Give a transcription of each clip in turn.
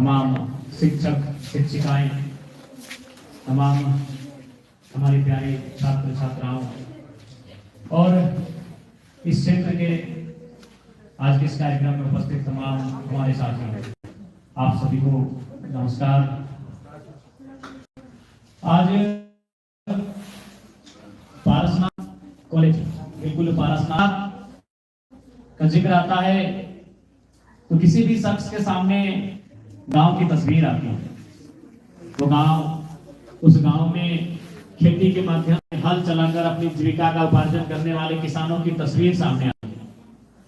तमाम शिक्षक शिक्षिकाएं, तमाम हमारे प्यारे छात्र छात्राओं और इस क्षेत्र के आज के इस कार्यक्रम में उपस्थित तमाम हमारे साथी, आप सभी को नमस्कार। आज पारसनाथ कॉलेज, बिल्कुल पारसनाथ का जिक्र आता है तो किसी भी शख्स के सामने गांव की तस्वीर आती है। वो गांव, उस गांव में खेती के माध्यम से हल चलाकर अपनी जीविका का उपार्जन करने वाले किसानों की तस्वीर सामने आती है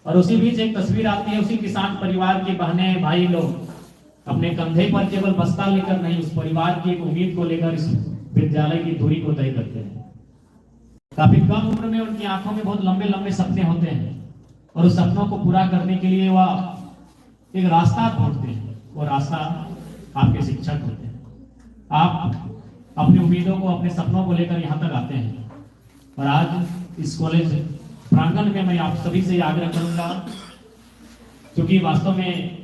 और उसी बीच एक तस्वीर आती है उसी किसान परिवार की बहनें भाई लोग अपने कंधे पर केवल बस्ता लेकर नहीं, उस परिवार की एक उम्मीद को लेकर इस विद्यालय की दूरी को तय करते हैं। काफी कम उम्र में उनकी आंखों में बहुत लंबे लंबे सपने होते हैं और उस सपनों को पूरा करने के लिए वह एक रास्ता ढूंढते हैं। वो रास्ता आपके शिक्षक होते हैं। आप अपनी उम्मीदों को, अपने सपनों को लेकर यहाँ तक आते हैं और आज इस कॉलेज प्रांगण में मैं आप सभी से आग्रह करूंगा, क्योंकि वास्तव में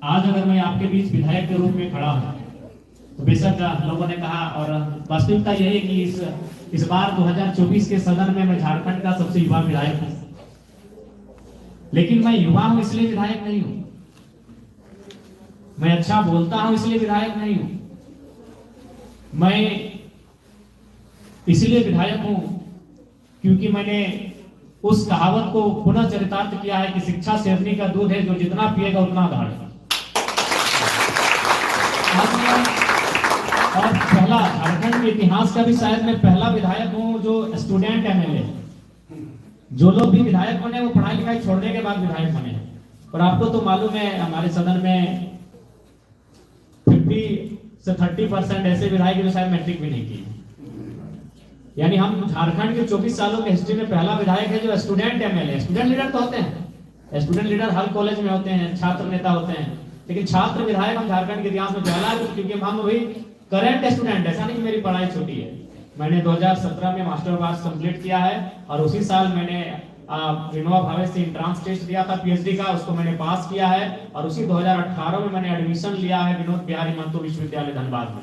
आज अगर मैं आपके बीच विधायक के रूप में खड़ा हूं तो बेशक लोगों ने कहा और वास्तविकता यही है कि इस बार 2024 के सदन में मैं झारखंड का सबसे युवा विधायक हूं। लेकिन मैं युवा हूं इसलिए विधायक नहीं हूं, मैं अच्छा बोलता हूं इसलिए विधायक नहीं हूं, मैं इसलिए विधायक हूं क्योंकि मैंने उस कहावत को पुनः चरितार्थ किया है कि शिक्षा शेरनी का दूध है, जो जितना पिएगा उतना गाढ़ेगा। और पहला झारखंड के इतिहास का भी शायद मैं पहला विधायक हूं जो स्टूडेंट एमएलए। जो लोग भी विधायक बने वो पढ़ाई लिखाई छोड़ने के बाद विधायक बने हैं। और आपको तो मालूम है हमारे सदन में 50 से 30% ऐसे विधायक जो शायद मैट्रिक भी नहीं किए। यानी हम झारखंड के 24 सालों के हिस्ट्री में पहला विधायक है जो स्टूडेंट एमएलए। स्टूडेंट लीडर तो होते हैं, स्टूडेंट लीडर हर कॉलेज में होते हैं, छात्र नेता होते हैं, लेकिन छात्र विधायक हम झारखंड के इतिहास में पहला है, क्योंकि हम अभी करंट स्टूडेंट। ऐसा नहीं कि मेरी पढ़ाई छोटी है। मैंने 2017 में मास्टर पास कंप्लीट किया है और उसी साल मैंने विनोबा भावे से एंट्रेंस टेस्ट दिया था पीएचडी का, उसको मैंने पास किया है और उसी 2018 में मैंने एडमिशन लिया है विनोद बिहारी महतो विश्वविद्यालय धनबाद में।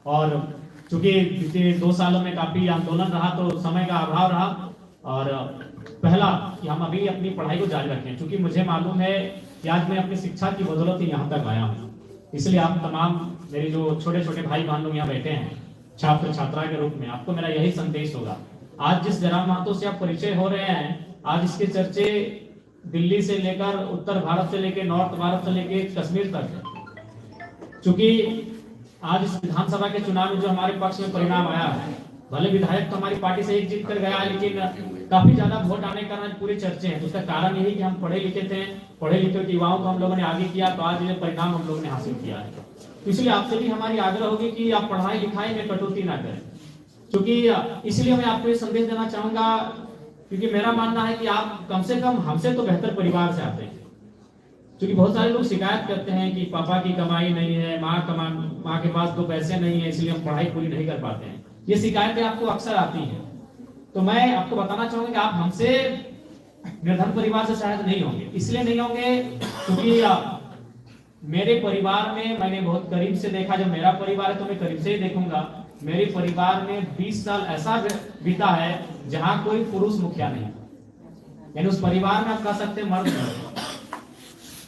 और चूंकि पिछले 2 सालों में काफी आंदोलन रहा तो समय का अभाव रहा और पहला कि हम अभी अपनी पढ़ाई को जारी रखें, क्योंकि मुझे मालूम है कि आज मैं अपनी शिक्षा की बदौलत यहाँ तक आया हूँ। इसलिए आप तमाम मेरे जो छोटे छोटे भाई बहन लोग यहाँ बैठे हैं छात्र छात्रा के रूप में, आपको मेरा यही संदेश होगा। आज जिस जयराम महतो से आप परिचय हो रहे हैं, आज इसके चर्चे दिल्ली से लेकर उत्तर भारत से लेकर नॉर्थ भारत से लेकर कश्मीर तक। चूंकि आज इस विधानसभा के चुनाव में जो हमारे पक्ष में परिणाम आया है, भले विधायक तो हमारी पार्टी से एक जीत कर गया, लेकिन काफी ज्यादा वोट आने के कारण पूरे चर्चे हैं। तो उसका कारण यही कि हम पढ़े लिखे थे, पढ़े लिखे के युवाओं को हम लोगों ने आगे किया, तो आज ये परिणाम हम लोगों ने हासिल किया है। तो इसलिए आपसे भी हमारी आग्रह होगी कि आप पढ़ाई लिखाई में कटौती ना करें, क्योंकि इसलिए मैं आपको ये संदेश देना चाहूंगा, क्योंकि मेरा मानना है कि आप कम से कम हमसे तो बेहतर परिवार से आते हैं। क्योंकि बहुत सारे लोग शिकायत करते हैं कि पापा की कमाई नहीं है, माँ के पास तो पैसे नहीं है, इसलिए हम पढ़ाई पूरी नहीं कर पाते हैं। ये शिकायतें आपको अक्सर आती हैं। तो मैं आपको बताना चाहूंगा कि आप हमसे निर्धन परिवार से शायद नहीं होंगे। इसलिए नहीं होंगे क्योंकि मेरे परिवार में मैंने बहुत करीब से देखा। जब मेरा परिवार है तो मैं करीब से ही देखूंगा। मेरे परिवार में 20 साल ऐसा बीता है जहां कोई पुरुष मुखिया नहीं, यानी उस परिवार में आप कह सकते मर्द।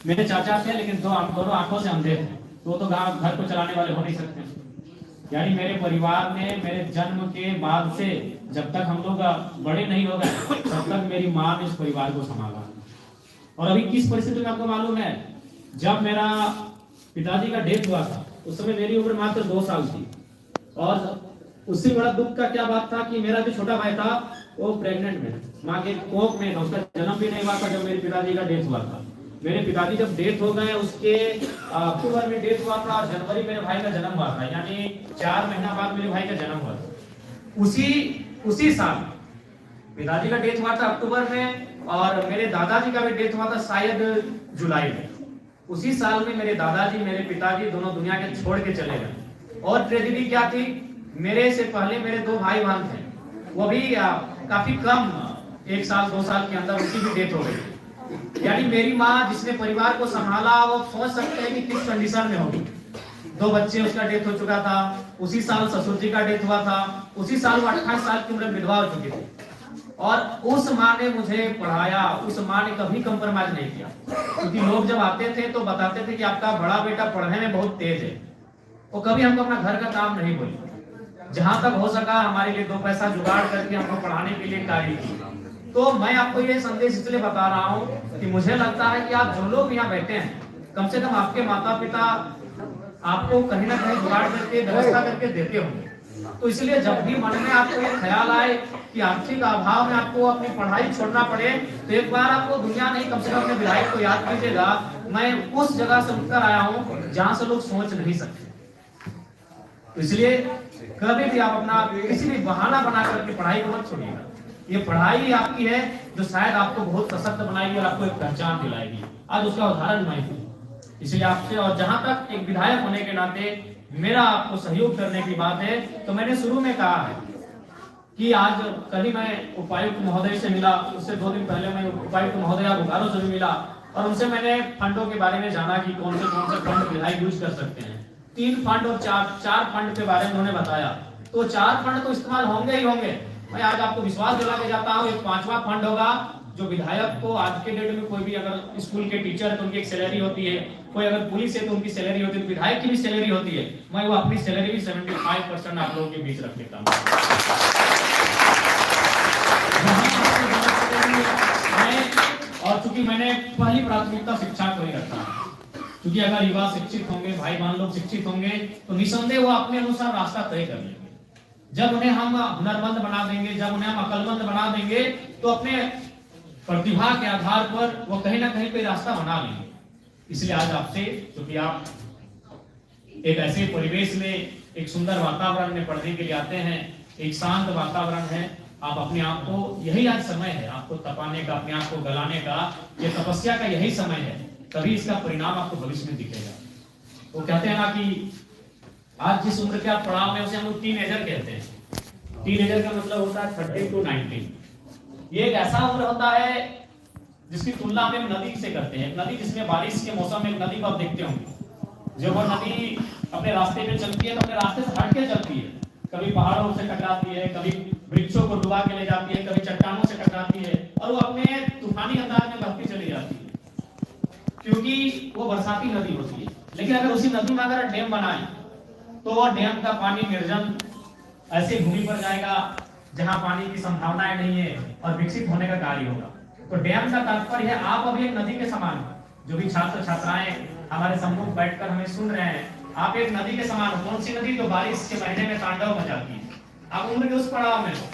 मेरे चाचा थे लेकिन दोनों आंखों से अंधे थे, तो घर को चलाने वाले हो नहीं सकते। यानी मेरे परिवार में मेरे जन्म के बाद से जब तक हम लोग बड़े नहीं हो गए तब तक मेरी माँ ने इस परिवार को संभाला। और अभी किस परिस्थिति में आपको मालूम है, जब मेरा पिताजी का डेथ हुआ था उस समय मेरी उम्र मात्र 2 साल थी। और उससे बड़ा दुख का क्या बात था कि मेरा जो छोटा भाई था वो प्रेग्नेंट में माँ के कोख में था, उसका जन्म भी नहीं हुआ था जब मेरे पिताजी का डेथ हुआ था। मेरे पिताजी जब डेथ हो गए उसके अक्टूबर में डेथ हुआ था और जनवरी मेरे भाई का जन्म हुआ था, यानी 4 महीना बाद मेरे भाई का जन्म हुआ था। उसी साल पिताजी का डेथ हुआ था अक्टूबर में और मेरे दादाजी का भी डेथ हुआ था शायद जुलाई में। उसी साल में मेरे दादाजी मेरे पिताजी दोनों दुनिया के छोड़ के चले गए। और ट्रेजेडी क्या थी, मेरे से पहले मेरे 2 भाई बहन थे, वो भी काफी कम 1 साल 2 साल के अंदर उनकी भी डेथ हो गई। यानी मेरी माँ जिसने परिवार को संभाला, वो सोच सकते हैं कि किस कंडीशन में होगी। 2 बच्चे, उसका डेथ हो चुका था, उसी साल ससुर जी का डेथ हुआ था, उसी साल वो 28 साल की उम्र में विधवा हो चुकी थी। और उस माँ ने मुझे पढ़ाया, उस माँ ने कभी कंप्रोमाइज नहीं किया। क्योंकि लोग जब आते थे तो बताते थे कि आपका बड़ा बेटा पढ़ने में बहुत तेज है, वो कभी हमको अपना घर का काम नहीं बोली। जहां तक हो सका हमारे लिए 2 पैसा जुगाड़ करके हमको पढ़ाने के लिए कार्य की। तो मैं आपको ये संदेश इसलिए बता रहा हूँ कि मुझे लगता है कि आप जो लोग यहाँ बैठे हैं, कम से कम आपके माता पिता आपको कहीं ना कहीं जुगाड़ करके व्यवस्था करके देते होंगे। तो इसलिए जब भी मन में आपको ये ख्याल आए कि आर्थिक अभाव में आपको अपनी पढ़ाई छोड़ना पड़े, तो एक बार आपको दुनिया नहीं, कम से कम अपने विधायक को याद कीजिएगा, मैं उस जगह से उठकर आया हूँ जहां से लोग सोच नहीं सकते। तो इसलिए कभी भी आप अपना किसी भी बहाना बना करके पढ़ाई को मत छोड़िएगा। ये पढ़ाई आपकी है जो शायद आपको बहुत सशक्त बनाएगी और आपको एक पहचान दिलाएगी। आज उसका उदाहरण मैं हूँ। इसलिए आपसे, और जहां तक एक विधायक होने के नाते मेरा आपको सहयोग करने की बात है, तो मैंने शुरू में कहा है कि आज कल ही मैं उपायुक्त महोदय से मिला, उससे 2 दिन पहले मैं उपायुक्त महोदय बोकारो से भी मिला, और उनसे मैंने फंडों के बारे में जाना कि कौन से फंड विधायक यूज कर सकते हैं। 3 फंड और 4 फंड के बारे में उन्होंने बताया। तो 4 फंड तो इस्तेमाल होंगे ही होंगे। मैं आज आपको विश्वास दिला के जाता हूँ, एक 5वां फंड होगा जो विधायक को आज के डेट में, कोई भी अगर स्कूल के टीचर है तो उनकी एक सैलरी होती है, कोई अगर पुलिस है तो उनकी सैलरी होती है, तो विधायक की भी सैलरी होती है। मैं वो अपनी सैलरी भी 75% आप लोगों के बीच रख देता हूँ। और चूंकि मैंने पहली प्राथमिकता शिक्षा को ही रखा है, क्योंकि अगर युवा शिक्षित होंगे, भाई बहन लोग शिक्षित होंगे, तो निसंदेह वो अपने अनुसार रास्ता तय कर लेंगे। जब उन्हें हम हुनरमंद बना देंगे, जब उन्हें हम अकलमंद बना देंगे, तो अपने प्रतिभा के आधार पर वो कहीं ना कहीं कोई रास्ता बना लेंगे। इसलिए आज आपसे, क्योंकि आप एक ऐसे परिवेश में, एक सुंदर वातावरण में पढ़ने के लिए आते हैं, एक शांत वातावरण है, आप अपने आप को, यही आज समय है आपको तपाने का, अपने आप को गलाने का, ये तपस्या का यही समय है। तभी इसका परिणाम आपको भविष्य में दिखेगा। वो कहते हैं ना कि आज जिस उम्र के आप पड़ाव में, उसे हम लोग टीनेजर कहते हैं। टीनेजर का मतलब होता है 13 to 19। ये एक ऐसा उम्र होता है जिसकी तुलना हम नदी से करते हैं। नदी जिसमें बारिश के मौसम में नदी को आप देखते होंगे, जब वो नदी अपने रास्ते पे चलती है तो अपने रास्ते से हट के चलती है। कभी पहाड़ों से टकराती है, कभी वृक्षों को डुबा के ले जाती है, कभी चट्टानों से टकराती है, और वो अपने तूफानी अंदाज में बहती चली जाती है, क्योंकि वो बरसाती नदी होती है। लेकिन अगर उसी नदी में अगर डैम बनाए तो वो डैम का पानी निर्जन ऐसे भूमि पर जाएगा जहां पानी की संभावनाएं नहीं है और विकसित होने का कार्य होगा। तो डैम का तात्पर्य है आप अभी एक नदी के समान, जो भी छात्र छात्राएं हमारे सम्मुख बैठकर हमें सुन रहे हैं, आप एक नदी के समान हो। कौन सी नदी? जो बारिश के महीने में तांडव मचाती है। आप उम्र के उस पड़ाव में हो,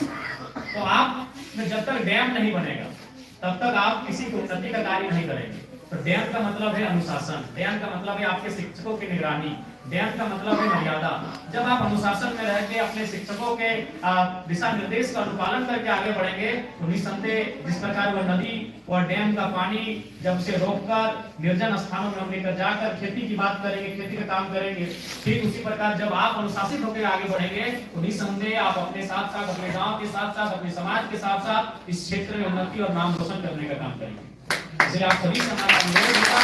तो आप में जब तक डैम नहीं बनेगा तब तक आप किसी उन्नति का कार्य नहीं करेंगे। तो डैम का मतलब है अनुशासन, डैम का मतलब है आपके शिक्षकों की निगरानी, डैम का मतलब है मर्यादा। जब आप अनुशासन में रह के अपने शिक्षकों के दिशा निर्देश का अनुपालन करके आगे बढ़ेंगे, तो निस्संदेह जिस प्रकार वह नदी और डैम का पानी जब उसे रोककर निर्जन स्थानों में हम लेकर जाकर खेती की बात करेंगे, खेती का काम करेंगे, ठीक उसी प्रकार जब आप अनुशासित होकर आगे बढ़ेंगे, तो निस्संदेह आप अपने साथ साथ, अपने गाँव के साथ साथ, अपने समाज के साथ साथ इस क्षेत्र में उन्नति और नाम रोशन करने का काम करेंगे। इसलिए आप सभी से हमारा अनुरोध होगा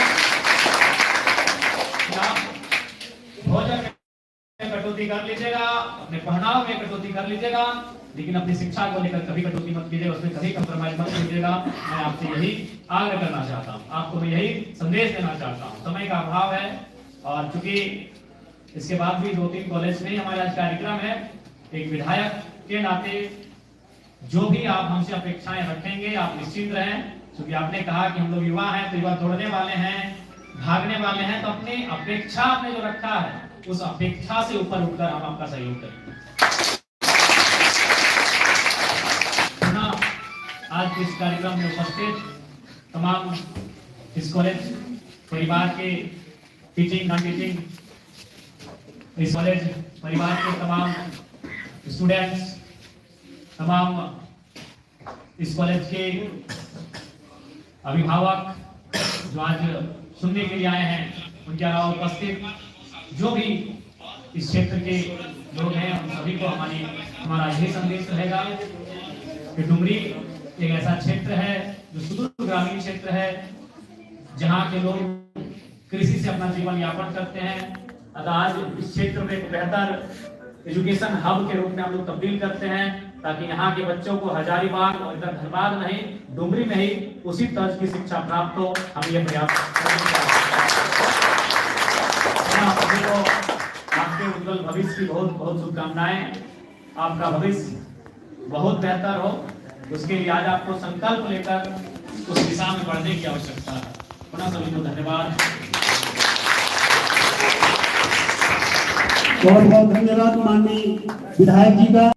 कि आप भोजन में कटौती कर लीजिएगा, अपने पहनाव में कटौती कर लीजिएगा, लेकिन अपनी शिक्षा को लेकर कभी कटौती मत कीजिएगा, उसमें कभी कंप्रोमाइज मत कीजिएगा। मैं आपसे यही आग्रह करना चाहता हूँ, आपको मैं यही संदेश देना चाहता हूँ। समय का अभाव है, और चूंकि इसके बाद भी 2-3 कॉलेज में हमारा आज कार्यक्रम है, एक विधायक के नाते जो भी आप हमसे अपेक्षाएं रखेंगे आप निश्चिंत रहें, क्योंकि आपने कहा कि हम लोग युवा हैं, तो युवा दौड़ने वाले हैं, भागने वाले हैं, तो अपनी अपेक्षा आपने जो रखा है उस अपेक्षा से ऊपर उठकर हम आपका सहयोग करेंगे। आज इस कार्यक्रम में उपस्थित तमाम इस कॉलेज परिवार के टीचिंग नॉन टीचिंग, इस कॉलेज परिवार के तमाम स्टूडेंट्स, तमाम इस कॉलेज के अभिभावक जो आज सुनने के लिए आए हैं, उनके अलावा उपस्थित जो भी इस क्षेत्र के लोग हैं, उन सभी को हमारा यही संदेश रहेगा कि डुमरी एक ऐसा क्षेत्र है जो सुदूर ग्रामीण क्षेत्र है, जहाँ के लोग कृषि से अपना जीवन यापन करते हैं, अगर आज इस क्षेत्र में एक बेहतर एजुकेशन हब के रूप में हम लोग तब्दील करते हैं, ताकि यहाँ के बच्चों को हजारीबाग और इधर धनबाद नहीं, डुमरी में ही उसी तर्ज की शिक्षा प्राप्त हो, हम ये प्रयास आपके उज्जवल भविष्य की बहुत बहुत शुभकामनाएं। आपका भविष्य बहुत बेहतर हो, उसके लिए आज आपको संकल्प लेकर उस दिशा में बढ़ने की आवश्यकता है। पुनः सभी को धन्यवाद। बहुत बहुत धन्यवाद माननीय विधायक जी का।